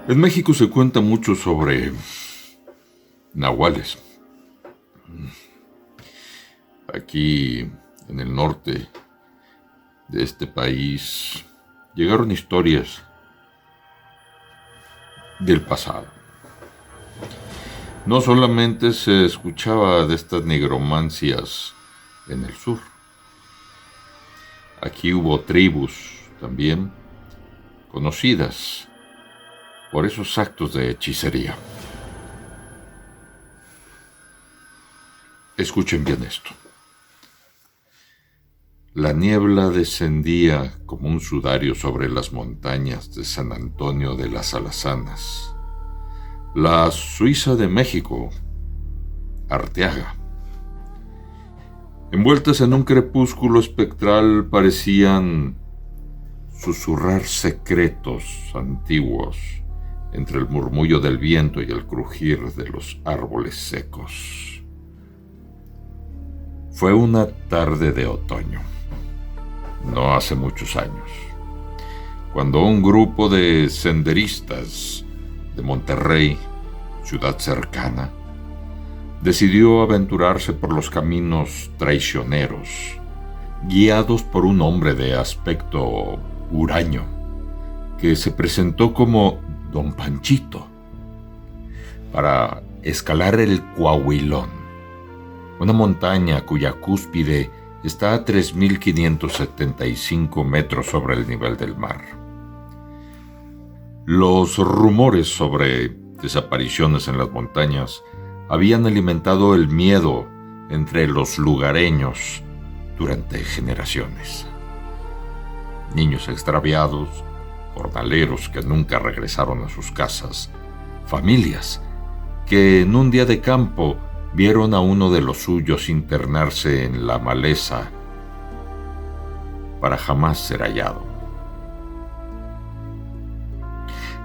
En México se cuenta mucho sobre nahuales. Aquí en el norte de este país llegaron historias del pasado. No solamente se escuchaba de estas nigromancias en el sur. Aquí hubo tribus también conocidas por esos actos de hechicería. Escuchen bien esto. La niebla descendía como un sudario sobre las montañas de San Antonio de las Alazanas, la Suiza de México, Arteaga. Envueltas en un crepúsculo espectral parecían susurrar secretos antiguos entre el murmullo del viento y el crujir de los árboles secos. Fue una tarde de otoño, no hace muchos años, cuando un grupo de senderistas de Monterrey, ciudad cercana, decidió aventurarse por los caminos traicioneros, guiados por un hombre de aspecto huraño, que se presentó como Don Panchito, para escalar el Coahuilón, una montaña cuya cúspide está a 3.575 metros sobre el nivel del mar. Los rumores sobre desapariciones en las montañas habían alimentado el miedo entre los lugareños durante generaciones. Niños extraviados, jornaleros que nunca regresaron a sus casas, familias que en un día de campo vieron a uno de los suyos internarse en la maleza para jamás ser hallado.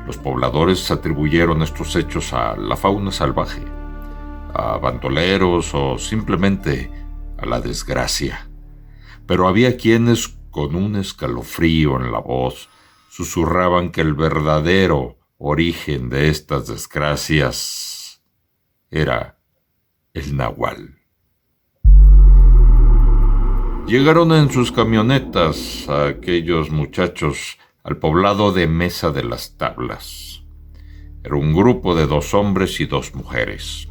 Los pobladores atribuyeron estos hechos a la fauna salvaje, a bandoleros o simplemente a la desgracia. Pero había quienes, con un escalofrío en la voz, susurraban que el verdadero origen de estas desgracias era el nahual. Llegaron en sus camionetas a aquellos muchachos al poblado de Mesa de las Tablas. Era un grupo de 2 hombres y 2 mujeres.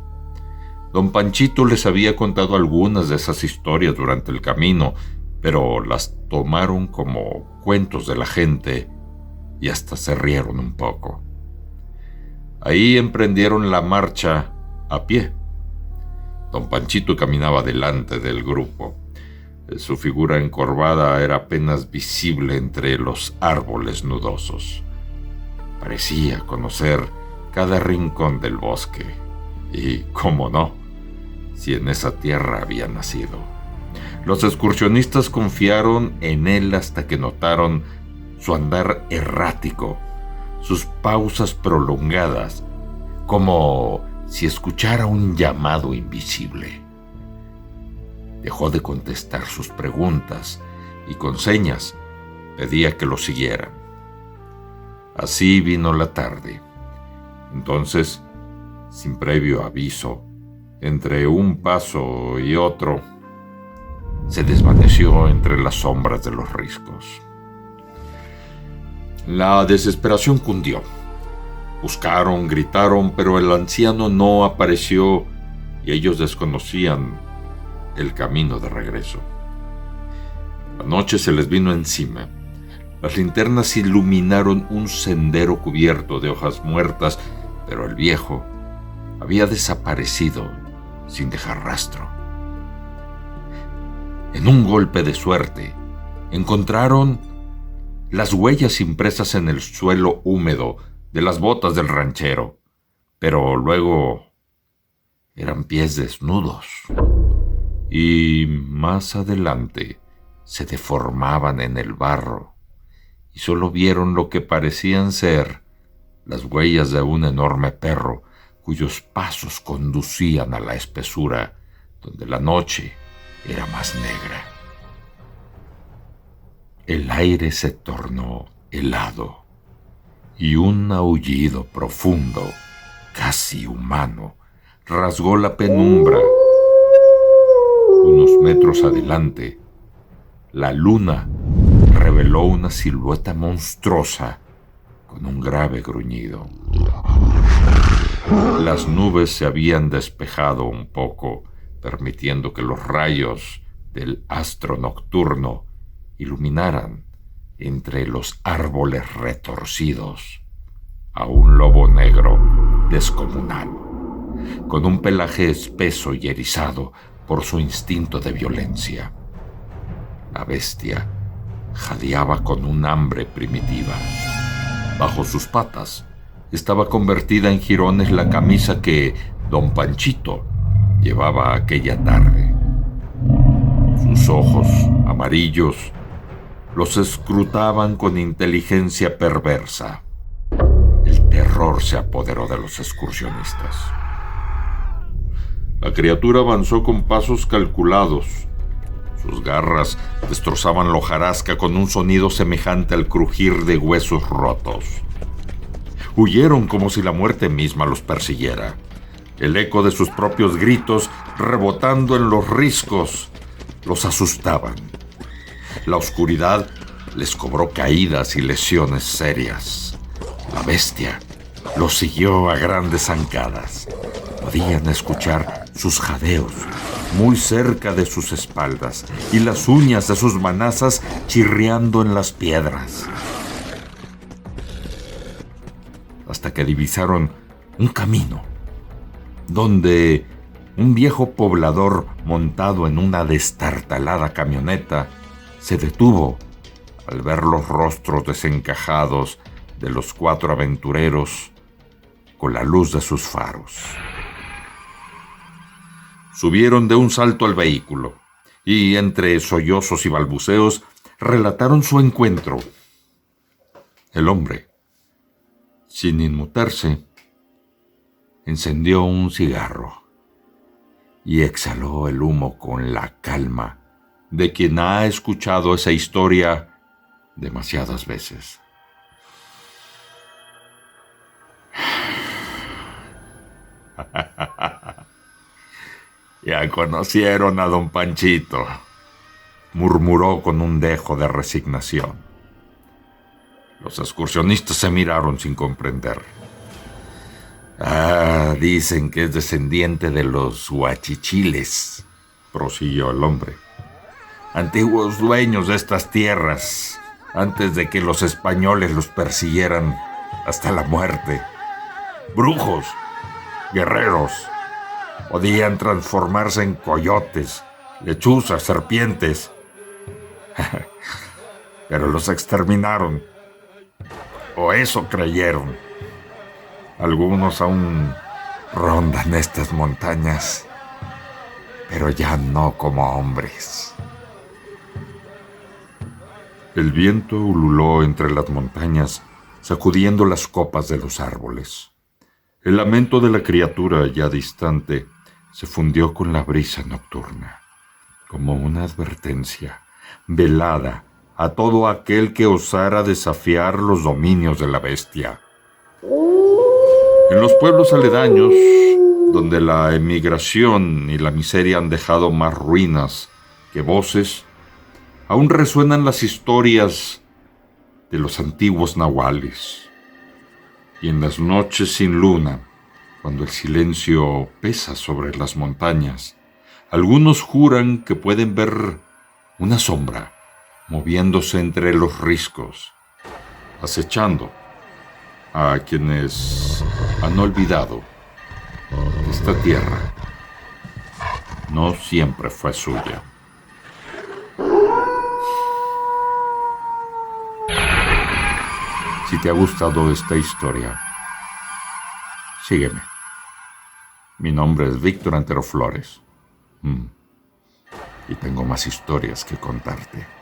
Don Panchito les había contado algunas de esas historias durante el camino, pero las tomaron como cuentos de la gente y hasta se rieron un poco. Ahí emprendieron la marcha a pie. Don Panchito caminaba delante del grupo. Su figura encorvada era apenas visible entre los árboles nudosos. Parecía conocer cada rincón del bosque. Y, cómo no, si en esa tierra había nacido. Los excursionistas confiaron en él hasta que notaron su andar errático, sus pausas prolongadas, como si escuchara un llamado invisible. Dejó de contestar sus preguntas y con señas pedía que lo siguieran. Así vino la tarde. Entonces, sin previo aviso, entre un paso y otro, se desvaneció entre las sombras de los riscos. La desesperación cundió. Buscaron, gritaron, pero el anciano no apareció y ellos desconocían el camino de regreso. La noche se les vino encima. Las linternas iluminaron un sendero cubierto de hojas muertas, pero el viejo había desaparecido sin dejar rastro. En un golpe de suerte, encontraron las huellas impresas en el suelo húmedo de las botas del ranchero, pero luego eran pies desnudos. Y más adelante se deformaban en el barro y solo vieron lo que parecían ser las huellas de un enorme perro cuyos pasos conducían a la espesura donde la noche era más negra. El aire se tornó helado y un aullido profundo, casi humano, rasgó la penumbra. Unos metros adelante, la luna reveló una silueta monstruosa con un grave gruñido. Las nubes se habían despejado un poco, permitiendo que los rayos del astro nocturno iluminaran entre los árboles retorcidos a un lobo negro descomunal, con un pelaje espeso y erizado por su instinto de violencia. La bestia jadeaba con un hambre primitiva. Bajo sus patas estaba convertida en jirones la camisa que don Panchito llevaba aquella tarde. Sus ojos, amarillos, los escrutaban con inteligencia perversa. El terror se apoderó de los excursionistas. La criatura avanzó con pasos calculados. Sus garras destrozaban la hojarasca con un sonido semejante al crujir de huesos rotos. Huyeron como si la muerte misma los persiguiera. El eco de sus propios gritos, rebotando en los riscos, los asustaban. La oscuridad les cobró caídas y lesiones serias. La bestia los siguió a grandes zancadas. Podían escuchar sus jadeos muy cerca de sus espaldas y las uñas de sus manazas chirriando en las piedras. Hasta que divisaron un camino donde un viejo poblador montado en una destartalada camioneta se detuvo al ver los rostros desencajados de los 4 aventureros con la luz de sus faros. Subieron de un salto al vehículo y, entre sollozos y balbuceos, relataron su encuentro. El hombre, sin inmutarse, encendió un cigarro y exhaló el humo con la calma de quien ha escuchado esa historia demasiadas veces. Ya conocieron a don Panchito, murmuró con un dejo de resignación. Los excursionistas se miraron sin comprender. Dicen que es descendiente de los huachichiles, prosiguió el hombre. Antiguos dueños de estas tierras, antes de que los españoles los persiguieran hasta la muerte. Brujos, guerreros, podían transformarse en coyotes, lechuzas, serpientes. Pero los exterminaron. O eso creyeron. Algunos aún rondan estas montañas, pero ya no como hombres. El viento ululó entre las montañas, sacudiendo las copas de los árboles. El lamento de la criatura ya distante se fundió con la brisa nocturna, como una advertencia velada a todo aquel que osara desafiar los dominios de la bestia. En los pueblos aledaños, donde la emigración y la miseria han dejado más ruinas que voces, aún resuenan las historias de los antiguos nahuales. Y en las noches sin luna, cuando el silencio pesa sobre las montañas, algunos juran que pueden ver una sombra moviéndose entre los riscos, acechando a quienes han olvidado que esta tierra no siempre fue suya. Si te ha gustado esta historia, sígueme. Mi nombre es Víctor Antero Flores. Y tengo más historias que contarte.